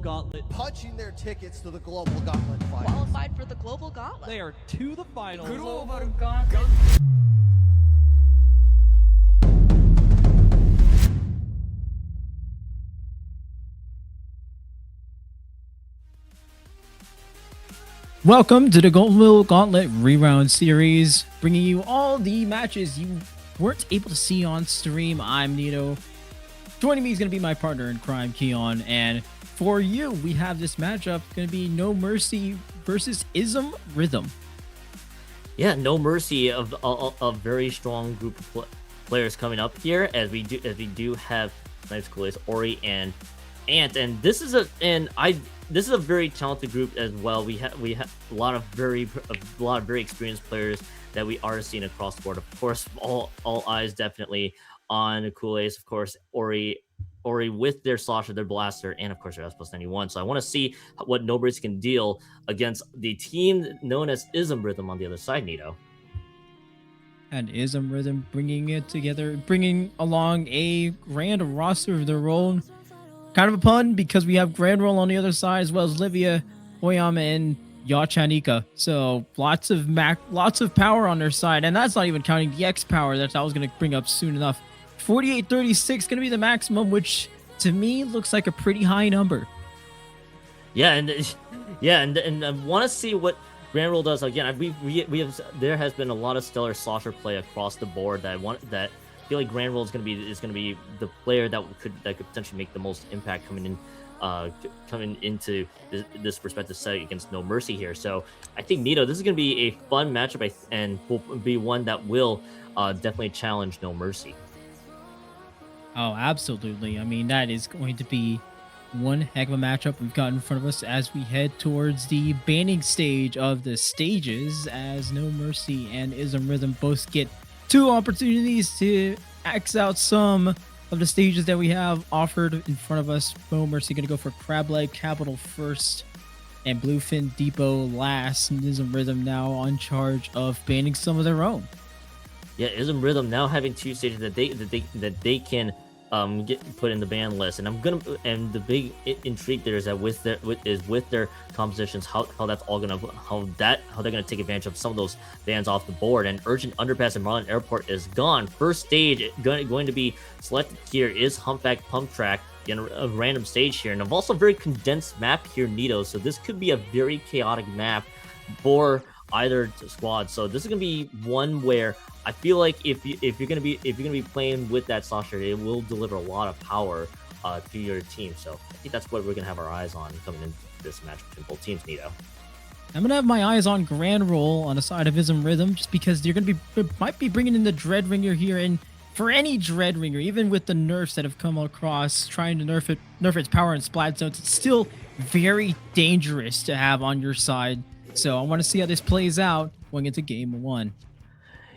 Gauntlet. Punching their tickets to the Global Gauntlet Finals. Qualified for the Global Gauntlet. They are to the finals. Global Gauntlet. Welcome to the Global Gauntlet REWOUND series, bringing you all the matches you weren't able to see on stream. I'm Nito. Joining me is going to be my partner in crime, Keon. And for you, we have this matchup going to be No Mercy versus ISM Rhythm. Yeah, No Mercy of a very strong group of players coming up here, as we do have Snipes, Coolies, Ori, and Ant, and this is a very talented group as well. We have a lot of very experienced players that we are seeing across the board. Of course, all eyes definitely on Coolies, of course, Ori with their Slosher, their Blaster, and of course their S+91. So I want to see what No Mercy can deal against the team known as ISM Rhythm on the other side, Nito. And ISM Rhythm bringing it together, bringing along a grand roster of their own. Kind of a pun because we have Grand Roll on the other side, as well as Livia, Oyama, and Yachanika. So lots of power on their side, and that's not even counting the X power that I was going to bring up soon enough. 4836 going to be the maximum, which to me looks like a pretty high number. Yeah, and I want to see what Grand Roll does. Again, we have there has been a lot of stellar Slosher play across the board that I feel like Grand Roll is going to be the player that could potentially make the most impact coming into this respective set against No Mercy here. So I think, Nito, this is going to be a fun matchup, and will be one that will definitely challenge No Mercy. Oh, absolutely. I mean, that is going to be one heck of a matchup we've got in front of us as we head towards the banning stage of the stages, as No Mercy and ISM Rhythm both get two opportunities to X out some of the stages that we have offered in front of us. No Mercy going to go for Crab Leg Capital first and Bluefin Depot last, and ISM Rhythm now on charge of banning some of their own. Yeah, ISM Rhythm now having two stages that they can get put in the ban list, and the big intrigue there is that with their compositions, how they're gonna take advantage of some of those bans off the board. And Urgent Underpass and Marlin Airport is gone. First stage going to be selected here is Humpback Pump Track in a random stage here, and I've also very condensed map here, Nito. So this could be a very chaotic map for either squad. So this is gonna be one where I feel like if you're gonna be playing with that Slosher, it will deliver a lot of power to your team. So I think that's what we're gonna have our eyes on coming into this match between both teams, Nito. I'm gonna have my eyes on Grand Roll on the side of ISM Rhythm, just because they might be bringing in the Dread Ringer here, and for any Dread Ringer, even with the nerfs that have come across, trying to nerf its power in Splat zones, it's still very dangerous to have on your side. So I want to see how this plays out going into game one.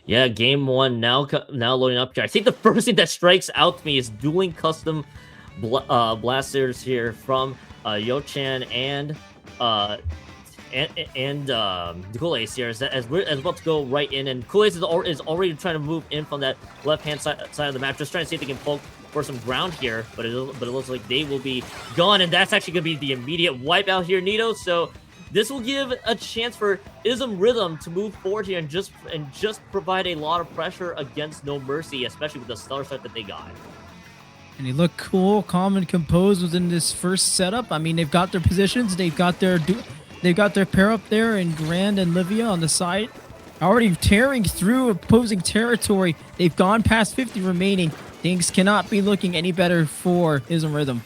Yeah, game one now loading up here. I think the first thing that strikes out to me is dueling custom blasters here from Yochan and Coolies here, as we're about to go right in, and Coolies is already trying to move in from that left-hand side of the map, just trying to see if they can poke for some ground here, but it looks like they will be gone, and that's actually going to be the immediate wipeout here, Nito. So this will give a chance for ISM Rhythm to move forward here and just provide a lot of pressure against No Mercy, especially with the stellar start that they got. And they look cool, calm, and composed within this first setup. I mean, they've got their positions, they've got their pair up there, and Grand and Livia on the side, already tearing through opposing territory. They've gone past 50 remaining. Things cannot be looking any better for ISM Rhythm.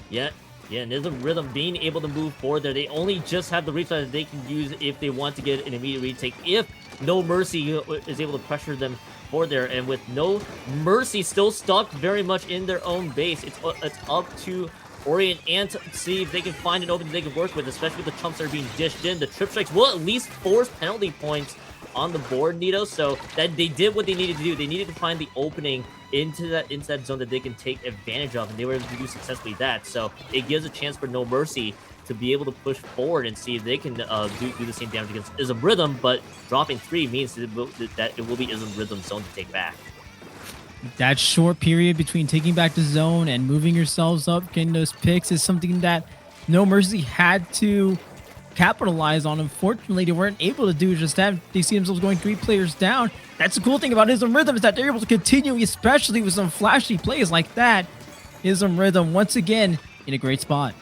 Yeah, and ISM Rhythm being able to move forward there. They only just have the reflex that they can use if they want to get an immediate retake. If No Mercy is able to pressure them forward there, and with No Mercy still stuck very much in their own base, it's up to Ori and Ant to see if they can find an opening they can work with, especially with the chumps that are being dished in. The trip strikes will at least force penalty points on the board, Nito. So that they did what they needed to do. They needed to find the opening into that zone that they can take advantage of, and they were able to do successfully that. So it gives a chance for No Mercy to be able to push forward and see if they can do the same damage against ISM Rhythm, but dropping 3 means that it will be ISM Rhythm's zone to take back. That short period between taking back the zone and moving yourselves up, getting those picks, is something that No Mercy had to capitalize on. Unfortunately, they weren't able to do just that. They see themselves going 3 players down. That's the cool thing about ISM Rhythm, is that they're able to continue, especially with some flashy plays like that. ISM Rhythm, once again, in a great spot.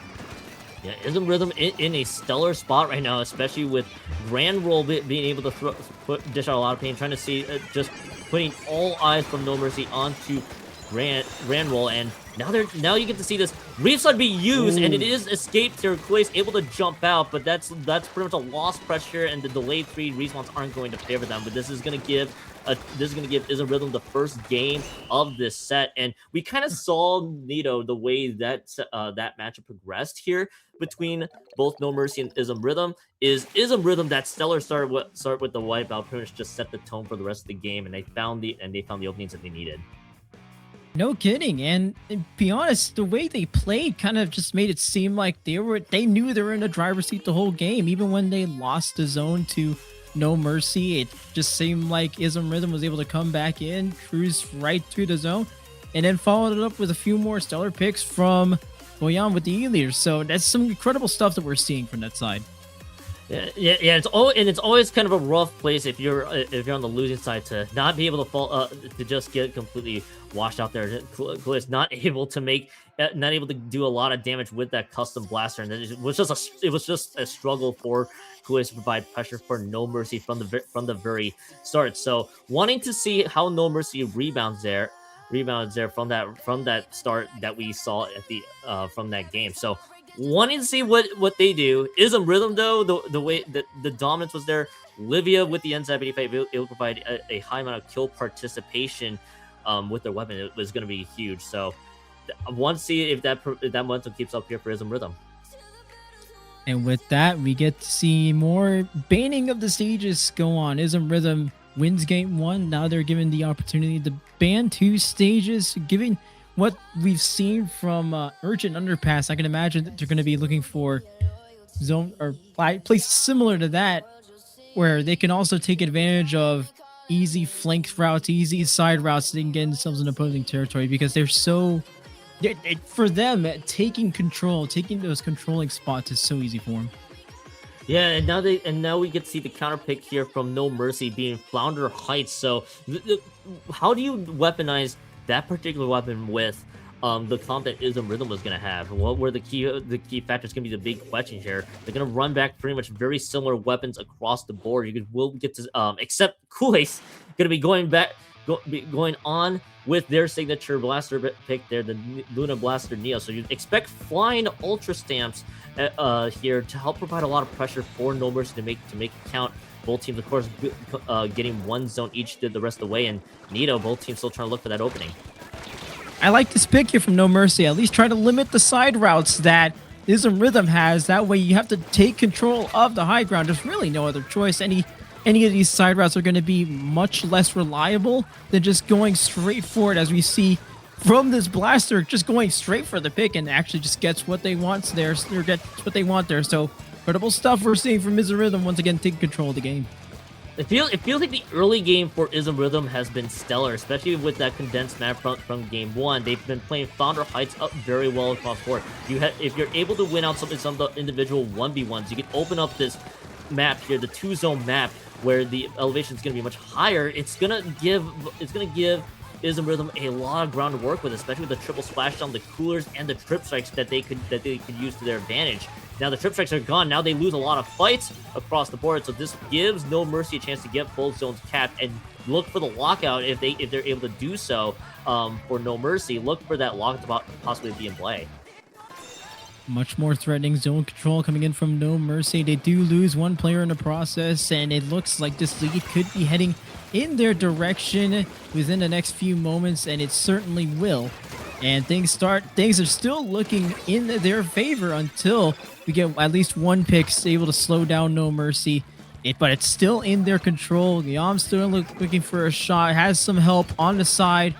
Yeah, ISM Rhythm in a stellar spot right now, especially with Grand Roll being able to dish out a lot of pain, trying to see just putting all eyes from No Mercy onto Grand Roll, and now you get to see this Reef Slide be used. Ooh. And it is escaped here. Kuei's able to jump out, but that's pretty much a lost pressure, and the delayed 3 respawns aren't going to favor them. But this is gonna give ISM Rhythm the first game of this set, and we kind of saw Nito the way that that matchup progressed here between both No Mercy and ISM Rhythm. ISM Rhythm, that stellar start with the wipeout, pretty much just set the tone for the rest of the game, and they found the openings that they needed. No kidding. And to be honest, the way they played kind of just made it seem like they knew they were in the driver's seat the whole game. Even when they lost the zone to No Mercy, it just seemed like ISM Rhythm was able to come back in, cruise right through the zone, and then followed it up with a few more stellar picks from Boyan with the E-leaders. So that's some incredible stuff that we're seeing from that side. Yeah. It's always kind of a rough place if you're on the losing side to not be able to fall to just get completely washed out there. Kuei's not able to do a lot of damage with that custom blaster, and it was just a struggle for Kuei to provide pressure for No Mercy from the very start. So wanting to see how No Mercy rebounds there from that start that we saw at the from that game. So wanting to see what they do. ISM Rhythm, though, the way that the dominance was there, Livia with the N-Zap 85, it will provide a high amount of kill participation with their weapon. It was going to be huge. So I want to see if that momentum keeps up here for ISM Rhythm. And with that, we get to see more banning of the stages go on. ISM Rhythm wins game 1. Now they're given the opportunity to ban 2 stages, giving what we've seen from Urgent Underpass. I can imagine that they're going to be looking for zone or places similar to that, where they can also take advantage of easy flank routes, easy side routes, so they can get themselves in opposing territory, because they're so, for them, taking those controlling spots is so easy for them. Yeah, and now we get to see the counter pick here from No Mercy being Flounder Heights. So how do you weaponize that particular weapon with the comp that ISM Rhythm was going to have? What were the key factors going to be the big question here? They're going to run back pretty much very similar weapons across the board. Will get to except Kuei's going to be going on with their signature blaster pick there, the Luna Blaster Neo. So you expect flying Ultra Stamps here to help provide a lot of pressure for No Mercy to make it count. Both teams, of course, getting one zone each the rest of the way, and Nito, both teams still trying to look for that opening. I like this pick here from No Mercy. At least try to limit the side routes that ISM Rhythm has. That way you have to take control of the high ground. There's really no other choice. Any of these side routes are going to be much less reliable than just going straight for it, as we see from this blaster, just going straight for the pick and actually just gets what they want there. Or gets what they want there. So incredible stuff we're seeing from ISM Rhythm once again taking control of the game. It feels like the early game for ISM Rhythm has been stellar, especially with that condensed map from game 1. They've been playing Flounder Heights up very well across board. If you're able to win out some of the individual 1v1s, you can open up this map here, the 2-zone map, where the elevation is going to be much higher. It's gonna give ISM Rhythm a lot of ground to work with, especially with the triple splashdown, the coolers, and the trip strikes that they could use to their advantage. Now the trip strikes are gone. Now they lose a lot of fights across the board. So this gives No Mercy a chance to get both zones capped and look for the lockout if they're able to do so. For No Mercy, look for that lock to possibly be in play. Much more threatening zone control coming in from No Mercy. They do lose one player in the process, and it looks like this lead could be heading in their direction within the next few moments, and it certainly will. And things are still looking in their favor until we get at least one pick able to slow down No Mercy. But it's still in their control. Guillaume's still looking for a shot, has some help on the side.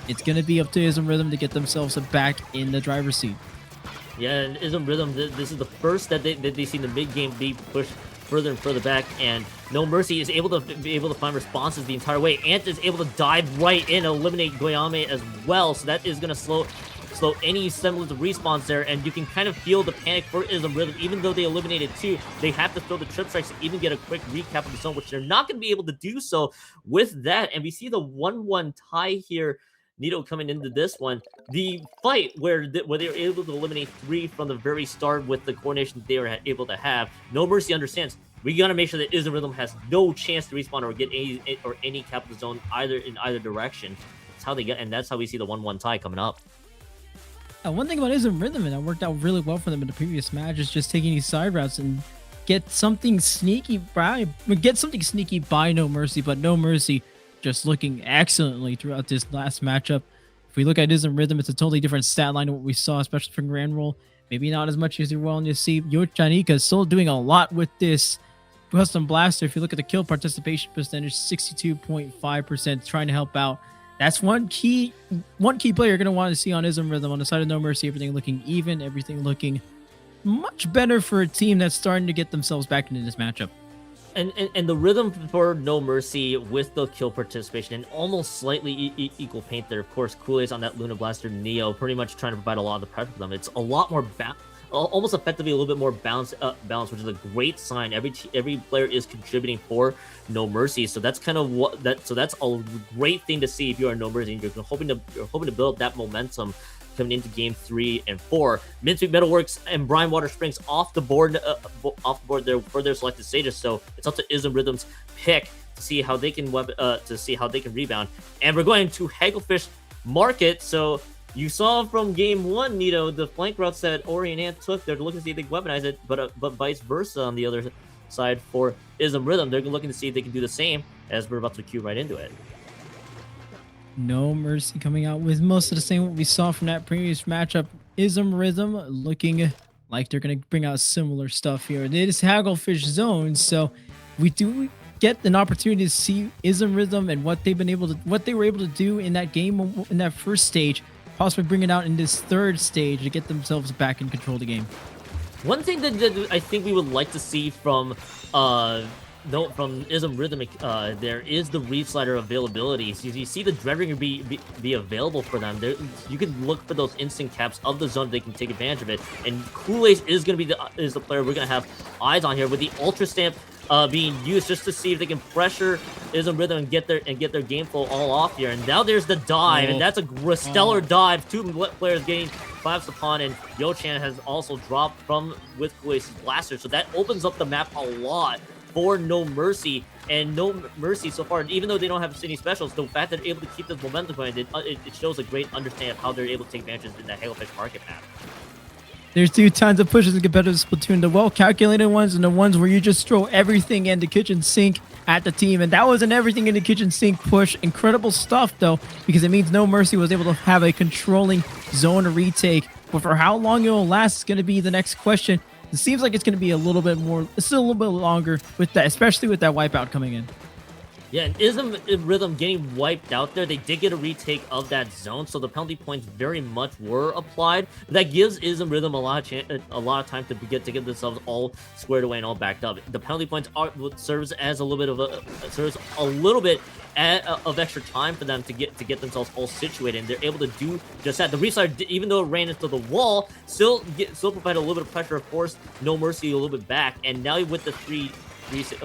It's going to be up to ISM Rhythm to get themselves back in the driver's seat. Yeah, and ISM Rhythm, this is the first that they see the mid-game be pushed further and further back, and No Mercy is able to find responses the entire way. Ant is able to dive right in, eliminate Goyame as well, so that is going to slow slow any semblance of respawns there, and you can kind of feel the panic for ISM Rhythm. Even though they eliminated 2, they have to throw the trip strikes to even get a quick recap of the zone, which they're not going to be able to do so with that. And we see the 1-1 tie here, Nito coming into this one. The fight where they were able to eliminate 3 from the very start with the coordination they were able to have. No Mercy understands, we gotta make sure that ISM Rhythm has no chance to respawn or get any cap of the zone in either direction. That's how they get, and that's how we see the 1-1 tie coming up. One thing about ISM Rhythm, and that worked out really well for them in the previous match, is just taking these side routes and get something sneaky by No Mercy, but No Mercy just looking excellently throughout this last matchup. If we look at ISM Rhythm, it's a totally different stat line than what we saw, especially from Grand Roll. Maybe not as much as you're willing to see. Yochanika is still doing a lot with this custom blaster. If you look at the kill participation percentage, 62.5%, trying to help out. That's one key player you're going to want to see on ISM Rhythm. On the side of No Mercy, everything looking even, everything looking much better for a team that's starting to get themselves back into this matchup. And the rhythm for No Mercy with the kill participation and almost slightly equal paint there. Of course, Kool-Aid's on that Luna Blaster Neo, pretty much trying to provide a lot of the pressure for them. It's a lot more almost effectively a little bit more balance, which is a great sign. Every player is contributing for No Mercy, so that's kind of so that's a great thing to see if you are No Mercy and you're hoping to build that momentum coming into game 3 and 4. Mincemeat Metalworks and Brine Water Springs off the board there for their selected stages. So it's up to ISM Rhythm's pick to see how they can rebound. And we're going to Hagglefish Market. So you saw from game 1, Nito, the flank routes that Ori and Ant took. They're looking to see if they can weaponize it, but vice versa on the other side for ISM Rhythm. They're looking to see if they can do the same, as we're about to cue right into it. No Mercy coming out with most of the same what we saw from that previous matchup. ISM Rhythm looking like they're going to bring out similar stuff here. It is Hagglefish Zone, so we do get an opportunity to see ISM Rhythm and what they were able to do in that game, in that first stage, possibly bring it out in this third stage to get themselves back in control of the game. One thing that I think we would like to see from ISM Rhythm, there is the Reef Slider availability. So you see the Dreadringer be available for them. You can look for those instant caps of the zone. They can take advantage of it. And Kool-Aid is going to be the player we're going to have eyes on here, with the Ultra Stamp being used just to see if they can pressure ISM Rhythm and get their game flow all off here. And now there's the dive, and that's a stellar dive. 2 players getting collapsed upon, and Yo-Chan has also dropped with Kool-Aid's blaster. So that opens up the map a lot for No Mercy. And No Mercy so far, even though they don't have any specials, the fact that they're able to keep this momentum going, it shows a great understanding of how they're able to take advantage in that Hagglefish Market map. There's 2 tons of pushes in competitive Splatoon, the well-calculated ones and the ones where you just throw everything into kitchen sink at the team. And that was an everything into kitchen sink push. Incredible stuff, though, because it means No Mercy was able to have a controlling zone retake. But for how long it will last is going to be the next question. It seems like it's going to be a little bit longer with that, especially with that wipeout coming in. Yeah, and ISM Rhythm getting wiped out there. They did get a retake of that zone, so the penalty points very much were applied. That gives ISM Rhythm a lot of time to get themselves all squared away and all backed up. The penalty points serves as a little bit of extra time for them to get themselves all situated, and they're able to do just that. The restart, even though it ran into the wall, still provide a little bit of pressure, of course. No Mercy a little bit back, and now with the three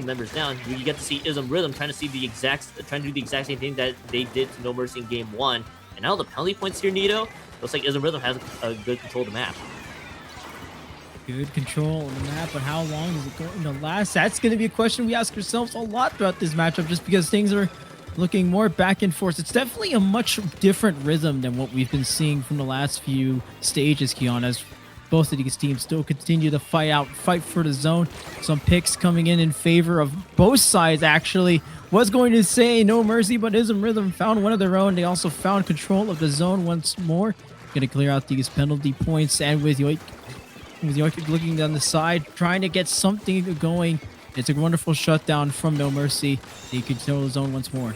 members down, you get to see ISM Rhythm trying to do the exact same thing that they did to No Mercy in game 1. And now the penalty points here, Nito, looks like ISM Rhythm has a good control of the map. Good control of the map, but how long is it going to last? That's going to be a question we ask ourselves a lot throughout this matchup, just because things are looking more back and forth. It's definitely a much different rhythm than what we've been seeing from the last few stages, Keon, as both of these teams still continue to fight for the zone. Some picks coming in favor of both sides, actually. Was going to say No Mercy, but ISM Rhythm found one of their own. They also found control of the zone once more. Going to clear out these penalty points, and with Yoik looking down the side, trying to get something going. It's a wonderful shutdown from No Mercy. They control the zone once more.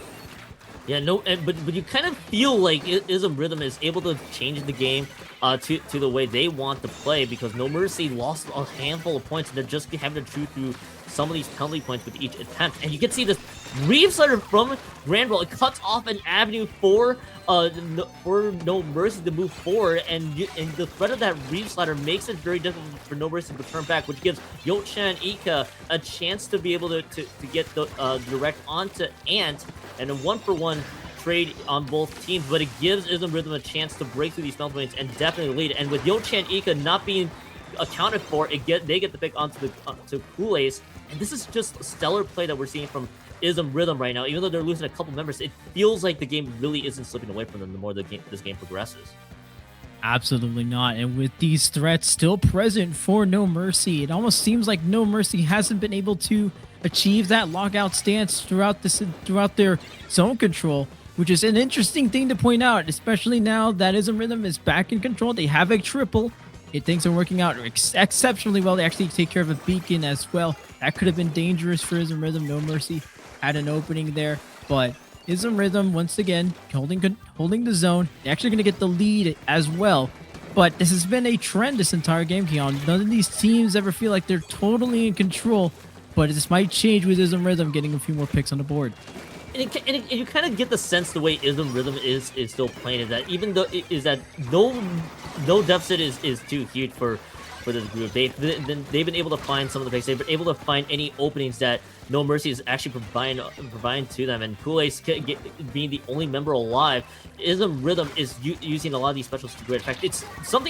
Yeah, but you kind of feel like ISM Rhythm is able to change the game to the way they want to play, because No Mercy lost a handful of points, and they're just having to chew through some of these penalty points with each attempt. And you can see this Reef Slider from Granville. It cuts off an avenue for No Mercy to move forward, and the threat of that Reef Slider makes it very difficult for No Mercy to return back, which gives Yochan Ika a chance to be able to get the direct onto Ant, and a 1-for-1 trade on both teams, but it gives ISM Rhythm a chance to break through these melt lanes and definitely lead. And with Yochan Ika not being accounted for, they get the pick onto to Kool-Ace, and this is just stellar play that we're seeing from ISM Rhythm right now. Even though they're losing a couple members, it feels like the game really isn't slipping away from them the more this game progresses. Absolutely not. And with these threats still present for No Mercy, it almost seems like No Mercy hasn't been able to achieve that lockout stance throughout their zone control, which is an interesting thing to point out, especially now that ISM Rhythm is back in control. They have a triple. Things are working out exceptionally well. They actually take care of a beacon as well. That could have been dangerous for ISM Rhythm. No Mercy had an opening there, but ISM Rhythm once again holding the zone. They're actually going to get the lead as well. But this has been a trend this entire game, Keon. None of these teams ever feel like they're totally in control, but this might change with ISM Rhythm getting a few more picks on the board. And you kind of get the sense the way ISM Rhythm is still playing is that even though no deficit is too huge for this group. They've been able to find some of the picks. They've been able to find any openings that No Mercy is actually providing to them. And Kool-Ace being the only member alive, ISM Rhythm is using a lot of these specials to great effect. It's some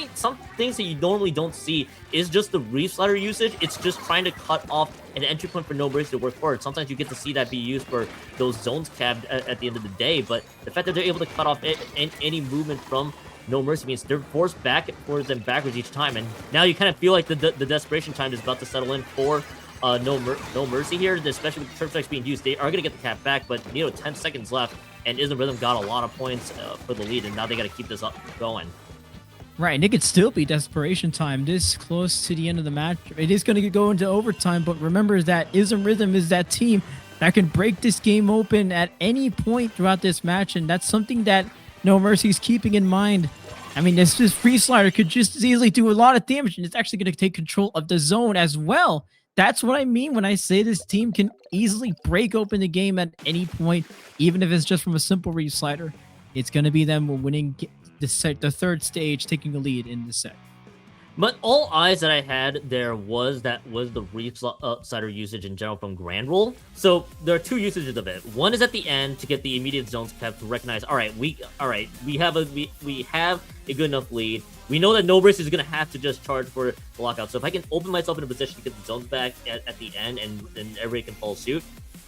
things that you normally don't see is just the Reef Slider usage. It's just trying to cut off an entry point for No Mercy to work forward. Sometimes you get to see that be used for those zones capped at the end of the day. But the fact that they're able to cut off any movement from No Mercy means they're forced forwards and backwards each time, and now you kind of feel like the desperation time is about to settle in for No Mercy here, especially with Turf Strikes being used. They are going to get the cap back, but 10 seconds left, and ISM Rhythm got a lot of points for the lead, and now they got to keep this up going. Right, and it could still be desperation time this close to the end of the match. It is going to go into overtime, but remember that ISM Rhythm is that team that can break this game open at any point throughout this match, and that's something that No Mercy's keeping in mind. I mean, this Free Slider could just as easily do a lot of damage, and it's actually going to take control of the zone as well. That's what I mean when I say this team can easily break open the game at any point, even if it's just from a simple Free Slider. It's going to be them winning the third stage, taking the lead in the set. But all eyes that I had there was the Reef Slider usage in general from Granville. So there are two usages of it. One is at the end to get the immediate zones kept to recognize, we have a good enough lead. We know that No Mercy is going to have to just charge for the lockout. So if I can open myself in a position to get the zones back at the end, and then everybody can follow suit,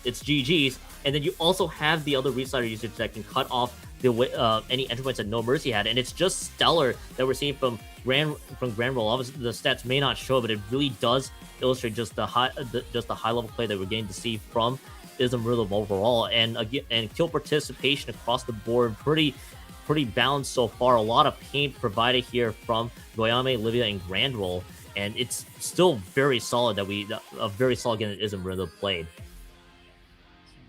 it's GG's. And then you also have the other Reef Slider usage that can cut off any entry points that No Mercy had, and it's just stellar that we're seeing from Granville. Obviously, the stats may not show, but it really does illustrate just the high level play that we're getting to see from ISM Rhythm overall, and kill participation across the board pretty balanced so far. A lot of paint provided here from Goyame, Livia, and Granville, and it's still very solid a very solid game that ISM Rhythm played.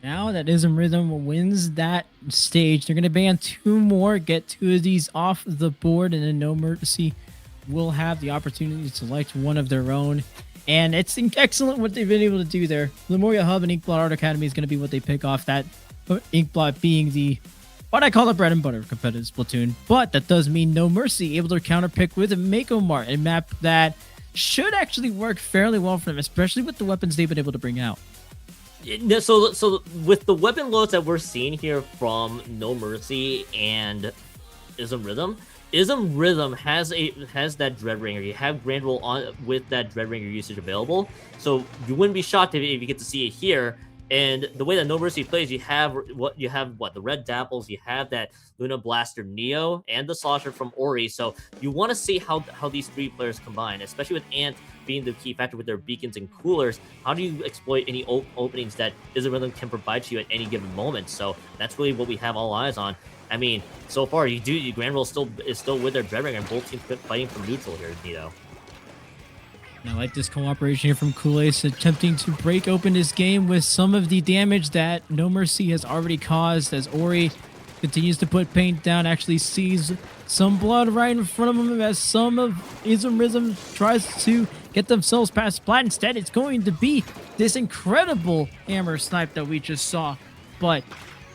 Now that ISM Rhythm wins that stage, they're going to ban two more, get two of these off the board, and then No Mercy will have the opportunity to select one of their own. And it's excellent what they've been able to do there. Lemuria Hub and Inkblot Art Academy is going to be what they pick off, that Inkblot being what I call the bread and butter of competitive Splatoon. But that does mean No Mercy able to counterpick with a Mako Mart, a map that should actually work fairly well for them, especially with the weapons they've been able to bring out. So with the weapon loads that we're seeing here from No Mercy and ISM Rhythm has that Dreadringer. You have Granville on with that Dreadringer usage available, so you wouldn't be shocked if you get to see it here. And the way that No Mercy plays, you have the Red Dapples, you have that Luna Blaster Neo, and the Slosher from Ori. So you want to see how these three players combine, especially with Ant being the key factor with their beacons and coolers. How do you exploit any openings that ISM Rhythm can provide to you at any given moment? So that's really what we have all eyes on. I mean, so far Granville is still with their Dreadringer, and both teams fighting from neutral here, Nito. I like this cooperation here from Kool-Ace, attempting to break open this game with some of the damage that No Mercy has already caused, as Ori continues to put paint down, actually sees some blood right in front of him as some of ISM Rhythm tries to get themselves past Splat. Instead, it's going to be this incredible hammer snipe that we just saw. But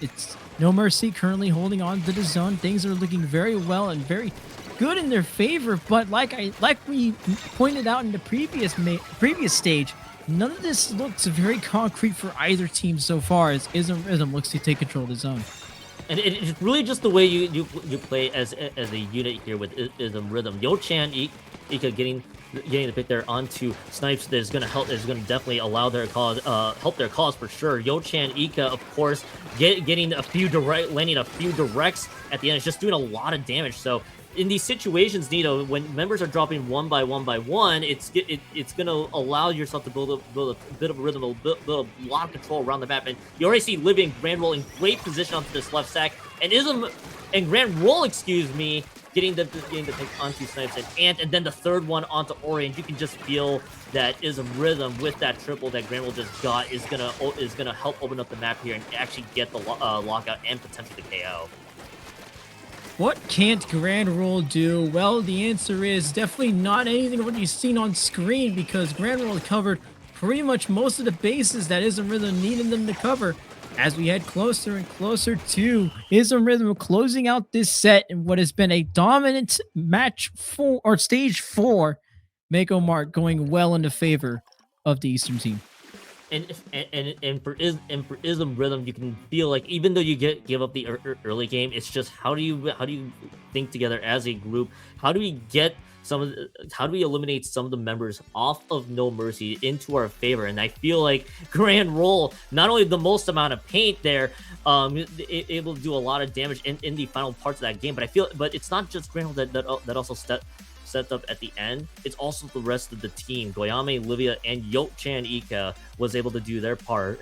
it's No Mercy currently holding on to the zone. Things are looking very well and very good in their favor. But like we pointed out in the previous stage, none of this looks very concrete for either team so far as ISM Rhythm looks to take control of the zone. And it's really just the way you play as a unit here with ISM Rhythm. Yo-Chan, Ika getting the pick there onto Snipes that is going to help. Is going to definitely allow their cause, help their cause for sure. Yo-Chan, Ika, of course, landing a few directs at the end. It's just doing a lot of damage. So in these situations, Nito, when members are dropping one by one, it's going to allow yourself to build a bit of a rhythm, build a lot of control around the map. And you already see Livy and Grand Roll in great position onto this left stack, and ISM and Grand Roll, excuse me, getting the pick onto Snipes and Ant, and then the third one onto Ori. And you can just feel that ISM Rhythm with that triple that Grand Roll just got is gonna help open up the map here and actually get the lockout and potentially the KO. What can't Grand Roll do? Well, the answer is definitely not anything of what you've seen on screen, because Grand Roll covered pretty much most of the bases that ISM Rhythm needed them to cover. As we head closer and closer to ISM Rhythm closing out this set in what has been a dominant stage 4, Mako Mart going well in the favor of the Eastern team. And for ISM Rhythm, you can feel like even though you give up the early game, it's just how do you think together as a group? How do we eliminate some of the members off of No Mercy into our favor? And I feel like Grand Roll, not only the most amount of paint there, able to do a lot of damage in the final parts of that game, but it's not just Grand Roll that also set up at the end. It's also the rest of the team. Goyame, Livia, and Yo-Chan Ika was able to do their part.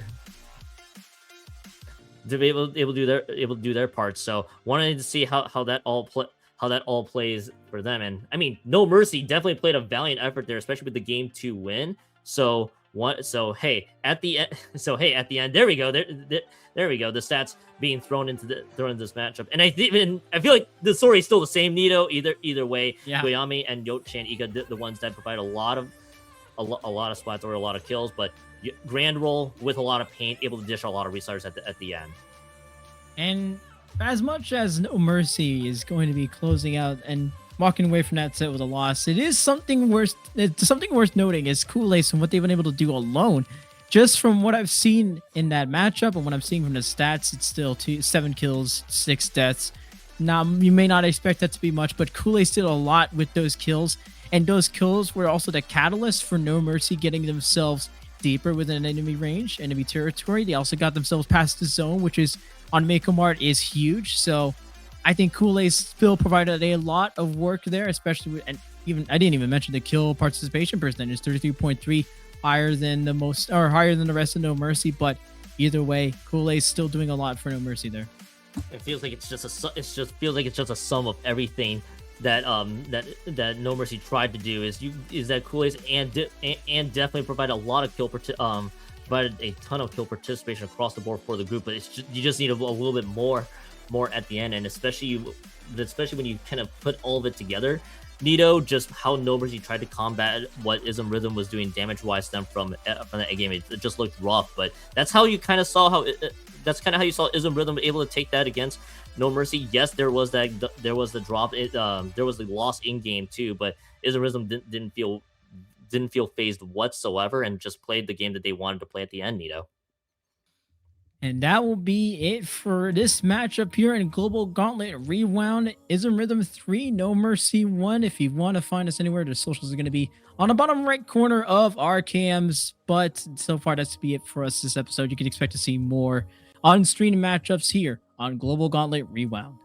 To be able to do their part. So wanted to see how that all plays for them. And I mean, No Mercy definitely played a valiant effort there, especially with the game 2 win. So at the end, there we go. There we go. The stats being thrown into this matchup, and I feel like the story is still the same, Nito. Either way, yeah. Goyame and Yo-Chan Ika, the ones that provide a lot of splats or a lot of kills, but Grand Roll with a lot of paint, able to dish a lot of restarts at the end. And as much as No Mercy is going to be closing out and walking away from that set with a loss, it is something worth noting is Kool-Ace and what they've been able to do alone. Just from what I've seen in that matchup and what I'm seeing from the stats, it's still 7 kills, 6 deaths. Now, you may not expect that to be much, but Kool-Ace did a lot with those kills, and those kills were also the catalyst for No Mercy getting themselves deeper within enemy range, enemy territory. They also got themselves past the zone, which is on Mako Mart is huge. So I think Kool-Ace still provided a lot of work there, especially with, and even I didn't even mention the kill participation percentage, 33.3, higher than the rest of No Mercy. But either way, Kool-Ace still doing a lot for No Mercy there. It feels like it's just a sum of everything that that No Mercy tried to do. Is that Kool-Ace and definitely provide a lot of provided a ton of kill participation across the board for the group. But you just need a little bit more at the end, and especially when you kind of put all of it together. Nito, just how No Mercy tried to combat what ISM Rhythm was doing damage-wise from the A game. It just looked rough, but that's how you kind of saw that's kind of how you saw ISM Rhythm able to take that against No Mercy. Yes, there was the drop. There was the loss in game too, but ISM Rhythm didn't feel phased whatsoever and just played the game that they wanted to play at the end, Nito. And that will be it for this matchup here in Global Gauntlet Rewound. ISM Rhythm 3, No Mercy 1. If you want to find us anywhere, the socials are going to be on the bottom right corner of our cams. But so far, that's to be it for us this episode. You can expect to see more on-screen matchups here on Global Gauntlet Rewound.